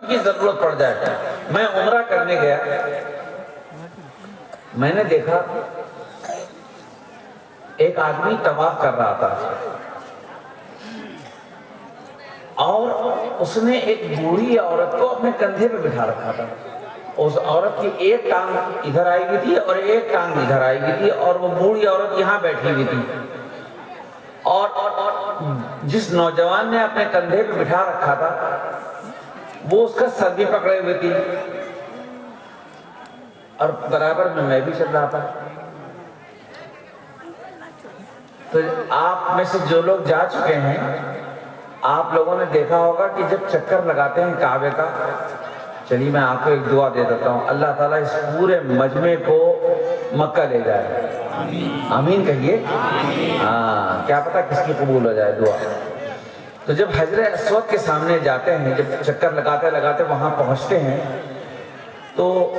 کی ضرورت پڑ جائے. میں عمرہ کرنے گیا, میں نے دیکھا ایک آدمی طواف کر رہا تھا اور اس نے ایک بوڑھی عورت کو اپنے کندھے پہ بٹھا رکھا تھا. اس عورت کی ایک ٹانگ ادھر آئی ہوئی تھی اور ایک ٹانگ ادھر آئی ہوئی تھی, اور وہ بوڑھی عورت یہاں بیٹھی ہوئی تھی, اور جس نوجوان نے اپنے کندھے پہ بٹھا رکھا تھا وہ اس کا سر بھی پکڑے ہوئے تھی, اور برابر میں بھی چل رہا تھا. تو آپ میں سے جو لوگ جا چکے ہیں, آپ لوگوں نے دیکھا ہوگا کہ جب چکر لگاتے ہیں کعبے کا, چلیے میں آپ کو ایک دعا دے دیتا ہوں, اللہ تعالیٰ اس پورے مجمع کو مکہ لے جائے. آمین کہیے. ہاں, کیا پتا کس کی قبول ہو جائے دعا. تو جب حجر اسود کے سامنے جاتے ہیں, جب چکر لگاتے لگاتے وہاں پہنچتے ہیں, تو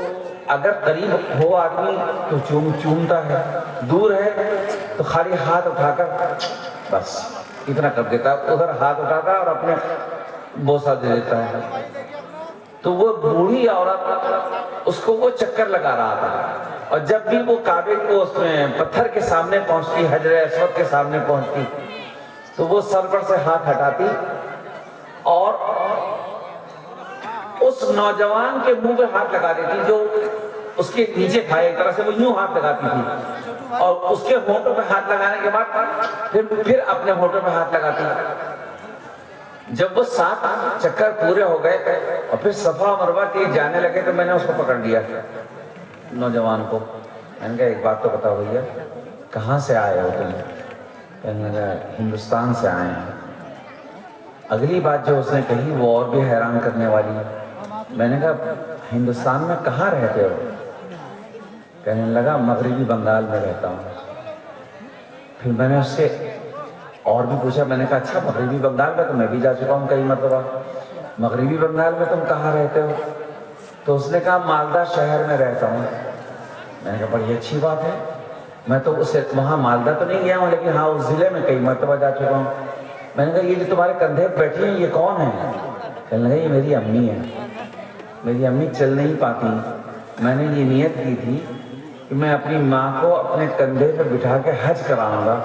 اگر قریب ہو آدمی تو چومتا ہے, دور ہے تو خالی ہاتھ اٹھا کر بس اتنا کر دیتا ہے, ادھر ہاتھ اٹھاتا ہے اور اپنے بوسہ دے دیتا ہے. تو وہ بوڑھی عورت اس کو وہ چکر لگا رہا تھا, اور جب بھی وہ کعبے کو اس میں پتھر کے سامنے پہنچتی, حجر اسود کے سامنے پہنچتی, تو وہ سر پر سے ہاتھ ہٹاتی اور اس نوجوان کے منہ پہ ہاتھ لگا دیتی جو اس کے نیچے تھا. ایک طرح سے وہ یوں ہاتھ لگاتی تھی, اور اس کے ہونٹوں پہ ہاتھ لگانے کے بعد پھر اپنے ہونٹوں پہ ہاتھ لگاتی. جب وہ 7 چکر پورے ہو گئے اور پھر صفا مروہ کے جانے لگے, تو میں نے اس کو پکڑ لیا نوجوان کو. میں نے کہا ایک بات تو بتاؤ بھیا, کہاں سے آئے ہو تم؟ کہنے لگا ہندوستان سے آئے ہیں. اگلی بات جو اس نے کہی وہ اور بھی حیران کرنے والی ہے. میں نے کہا ہندوستان میں کہاں رہتے ہو؟ کہنے لگا مغربی بنگال میں رہتا ہوں. پھر میں نے اس سے اور بھی پوچھا, میں نے کہا اچھا مغربی بنگال میں تو میں بھی جا چکا ہوں کئی مرتبہ, مغربی بنگال میں تم کہاں رہتے ہو؟ تو اس نے کہا مالدہ شہر میں رہتا ہوں. میں نے کہا بڑی اچھی بات ہے, میں تو وہاں مالدہ تو نہیں گیا ہوں, لیکن ہاں اس ضلع میں کئی مرتبہ جا چکا ہوں. میں نے کہا یہ جو تمہارے کندھے پہ بیٹھی ہیں یہ کون ہیں؟ کہنے لگا یہ میری امی ہے. میری امی چل نہیں پاتی, میں نے یہ نیت کی تھی کہ میں اپنی ماں کو اپنے کندھے پہ بٹھا کے حج کراؤں گا,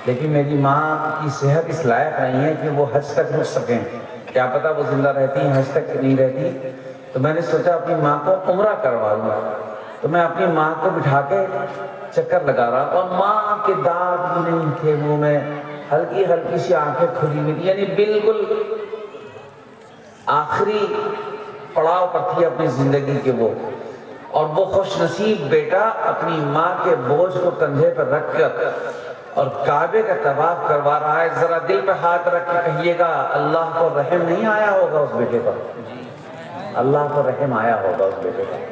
لیکن میری ماں کی صحت اس لائق نہیں ہے کہ وہ حج تک رک سکیں. کیا پتا وہ زندہ رہتی ہیں حج تک نہیں رہتی. تو میں نے سوچا اپنی ماں کو عمرہ کروا لوں. تو میں اپنی ماں کو بٹھا کے چکر لگا رہا, اور ماں کے دانت بھی نہیں تھے منہ میں, ہلکی ہلکی سی آنکھیں کھلی ہوئی, یعنی بالکل آخری پڑاؤ پر تھی اپنی زندگی کے وہ. اور وہ خوش نصیب بیٹا اپنی ماں کے بوجھ کو کندھے پر رکھ کر اور کعبے کا طواف کروا رہا ہے. ذرا دل پہ ہاتھ رکھ کے کہیے گا اللہ کو رحم نہیں آیا ہوگا اس بیٹے پر؟ اللہ کو رحم آیا ہوگا اس بیٹے پر.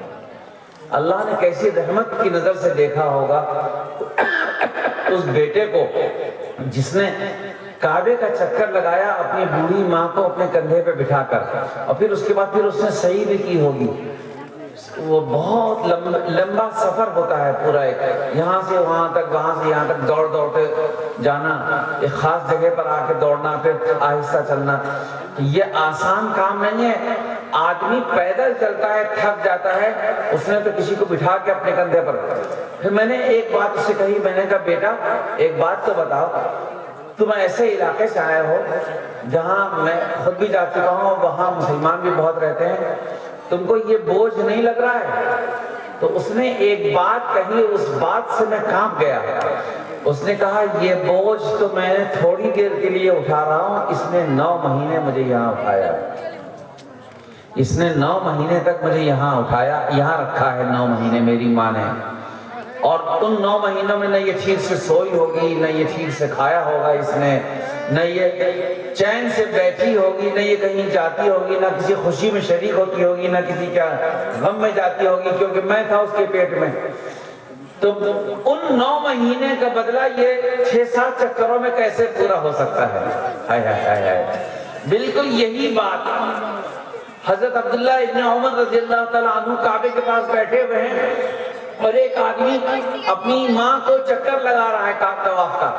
اللہ نے کیسی رحمت کی نظر سے دیکھا ہوگا اس بیٹے کو جس نے کعبے کا چکر لگایا اپنی بوڑھی ماں کو اپنے کندھے پہ بٹھا کر, اور پھر اس کے بعد پھر اس نے صحیح بھی کی ہوگی. وہ بہت لمبا سفر ہوتا ہے پورا, ایک یہاں سے وہاں تک, وہاں سے یہاں تک دوڑ دوڑ کے جانا, ایک خاص جگہ پر آ کے دوڑنا, پھر آہستہ چلنا. یہ آسان کام نہیں ہے. آدمی پیدل چلتا ہے تھک جاتا ہے, اس نے تو کسی کو بٹھا کے اپنے کندھے پر. پھر میں نے ایک بات اس سے کہی, میں نے کہا بیٹا ایک بات تو بتاؤ, تم ایسے علاقے سے آئے ہو جہاں میں خود بھی جا چکا ہوں, وہاں مسلمان بھی بہت رہتے ہیں, تم کو یہ بوجھ نہیں لگ رہا ہے؟ تو اس نے ایک بات کہی, اس بات سے میں کانپ گیا. اس نے کہا یہ بوجھ تو میں نے تھوڑی دیر کے لیے اٹھا رہا ہوں, اس نے 9 مہینے مجھے یہاں اٹھایا, اس نے 9 مہینے تک مجھے یہاں اٹھایا, یہاں رکھا ہے 9 مہینے میری ماں نے. اور ان 9 مہینوں میں نہ یہ ٹھیک سے سوئی ہوگی, نہ یہ ٹھیک سے کھایا ہوگا اس نے, نہ یہ چین سے بیٹھی ہوگی, نہ یہ کہیں جاتی ہوگی, نہ کسی خوشی میں شریک ہوتی ہوگی, نہ کسی کیا غم میں جاتی ہوگی, کیونکہ میں تھا اس کے پیٹ میں. تو ان 9 مہینے کا بدلہ یہ 6-7 چکروں میں کیسے پورا ہو سکتا ہے؟ ہائے ہائے ہائے ہائے. بالکل یہی بات حضرت عبداللہ ابن عمر رضی اللہ تعالیٰ عنہ کعبے کے پاس بیٹھے ہوئے ہیں, اور ایک آدمی اپنی ماں کو چکر لگا رہا ہے طواف کا.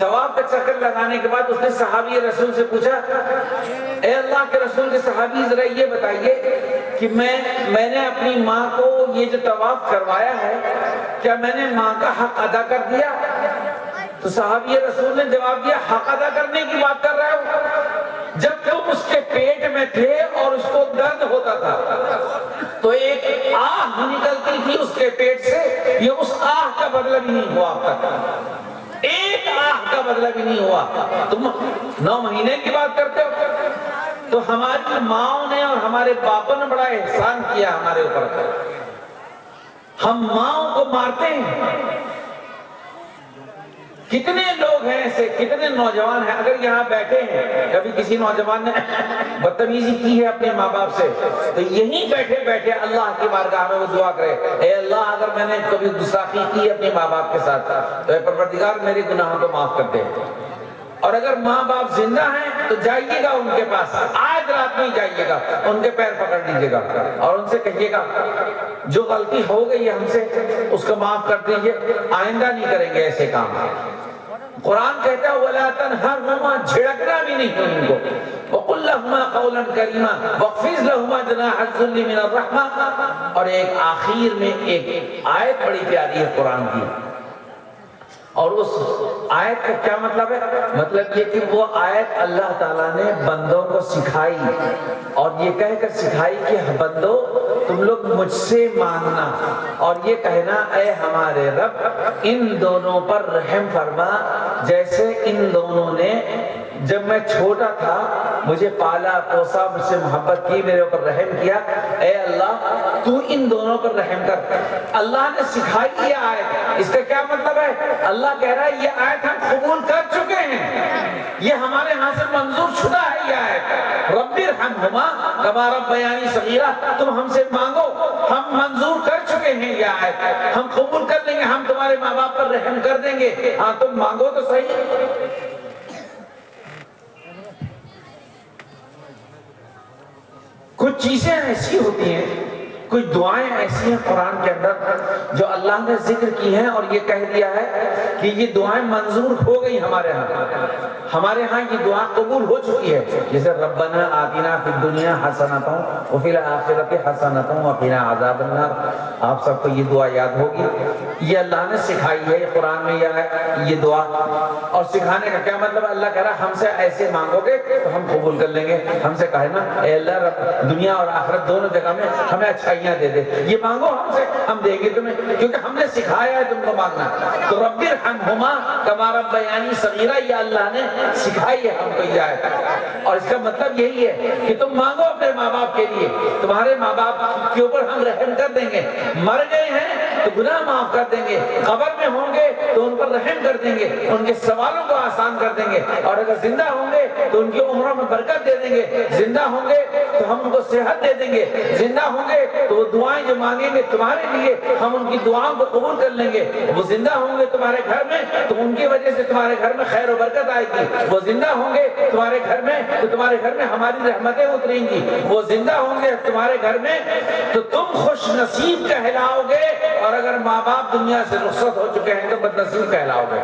طواف کا چکر لگانے کے بعد اس نے صحابی رسول سے پوچھا، اے اللہ کے رسول کے صحابی ذرا یہ بتائیے کہ میں نے اپنی ماں کو یہ جو طواف کروایا ہے، کیا میں نے ماں کا حق ادا کر دیا؟ تو صحابی رسول نے جواب دیا، حق ادا کرنے کی بات کر رہے ہو؟ جب تم اس کے پیٹ میں تھے اور اس کو درد ہوتا تھا تو ایک آہ نکلتی تھی اس کے پیٹ سے، یہ اس آہ کا بدلہ بھی نہیں ہوا اب تک، ایک آہ کا بدلہ بھی نہیں ہوا، تم 9 مہینے کی بات کرتے ہو؟ تو ہماری ماں نے اور ہمارے باپوں نے بڑا احسان کیا ہمارے اوپر، ہم ماں کو مارتے ہیں۔ کتنے لوگ ہیں ایسے، کتنے نوجوان ہیں، اگر یہاں بیٹھے ہیں، کبھی کسی نوجوان نے بدتمیزی کی ہے اپنے ماں باپ سے، تو یہیں بیٹھے بیٹھے اللہ کی بارگاہ میں وہ دعا کرے، اے اللہ اگر میں نے کبھی گستاخی کی اپنے ماں باپ کے ساتھ تو اے پروردگار میرے گناہوں کو معاف کر دے۔ اور اگر ماں باپ زندہ ہیں تو جائیے گا ان کے پاس، آج رات میں ہی جائیے گا، ان کے پیر پکڑ لیجیے گا اور ان سے کہیے گا جو غلطی ہو گئی ہے ہم سے اس کو معاف کر دیجیے، آئندہ نہیں کریں گے ایسے کام۔ قرآن کہتا ہے وَلَا تَنْهَرْهُمَا، جھڑکنا بھی نہیں ان کو، وَقُلْ لَهُمَا قَوْلًا كَرِيمًا وَاخْفِضْ لَهُمَا جَنَاحَ الذُّلِّ مِنَ الرَّحْمَةِ۔ اور ایک آخر میں ایک آیت بڑی پیاری ہے قرآن کی، اور اس آیت کا کیا مطلب ہے؟ مطلب یہ کہ وہ آیت اللہ تعالیٰ نے بندوں کو سکھائی اور یہ کہہ کر سکھائی کہ بندو تم لوگ مجھ سے مانگنا اور یہ کہنا اے ہمارے رب ان دونوں پر رحم فرما، جیسے ان دونوں نے جب میں چھوٹا تھا مجھے پالا پوسا، مجھ سے محبت کی، میرے اوپر رحم کیا، اے اللہ تو ان دونوں پر رحم کر۔ اللہ نے سکھائی یہ آیت، اس کا کیا مطلب ہے؟ اللہ کہہ رہا ہے یہ آیت ہم قبول کر چکے ہیں، یہ ہمارے ہاں سے منظور شدہ ہے یہ آیت، رب ارحمہما کما ربیانی صغیرا، تم ہم سے مانگو، ہم منظور کر چکے ہیں یہ آیت، ہم قبول کر لیں گے، ہم تمہارے ماں باپ پر رحم کر دیں گے، ہاں تم مانگو تو صحیح۔ کچھ چیزیں ایسی ہوتی ہیں، کچھ دعائیں ایسی ہیں قرآن کے اندر جو اللہ نے ذکر کی ہیں اور یہ کہہ دیا ہے کہ یہ دعائیں منظور ہو گئی ہمارے ہاں یہ دعا قبول ہو چکی ہے، جیسے ربنا آتنا فی الدنیا حسنۃ وفی الآخرۃ حسنۃ وقنا عذاب النار۔ آپ سب کو یہ دعا یاد ہوگی، یہ اللہ نے سکھائی ہے قرآن میں یہ دعا، اور سکھانے کا کیا مطلب؟ اللہ کہہ رہا ہم سے ایسے مانگو گے تو ہم قبول کر لیں گے، ہم سے کہنا اے اللہ رب دنیا اور آخرت دونوں جگہ میں ہمیں اچھائیاں دے دے، یہ مانگو ہم سے، ہم دیں گے تمہیں، کیونکہ ہم نے سکھایا ہے تم کو مانگنا۔ تو رب ارحمہما کما ربیانی صغیرا یہ اللہ نے سکھائی ہے ہم کو یہ آیت، اور اس کا مطلب یہی ہے کہ تم مانگو اپنے ماں باپ کے لیے، تمہارے ماں باپ کے اوپر ہم رحم کر دیں گے، مر گئے ہیں تو گناہ معاف کر دیں گے، قبر میں ہوں گے تو ان پر رحم کر دیں گے، ان کے سوالوں کو آسان کر دیں گے، اور اگر زندہ ہوں گے تو ان کی عمروں میں برکت دے دیں گے، زندہ ہوں گے تو ہم ان کو صحت دے دیں گے، زندہ ہوں گے تو وہ دعائیں جو مانگیں گے تمہارے لیے ہم ان کی دعاؤں کو قبول کر لیں گے، وہ زندہ ہوں گے تمہارے گھر میں تو ان کی وجہ سے تمہارے گھر میں خیر و برکت آئے گی، وہ زندہ ہوں گے تمہارے گھر میں تو تمہارے گھر میں ہماری رحمتیں اتریں گی، وہ زندہ ہوں گے تمہارے گھر میں تو تم خوش نصیب کہلاؤ گے، اور اگر ماں باپ دنیا سے رخصت ہو چکے ہیں تو بد نصیب کہلاؤ گے۔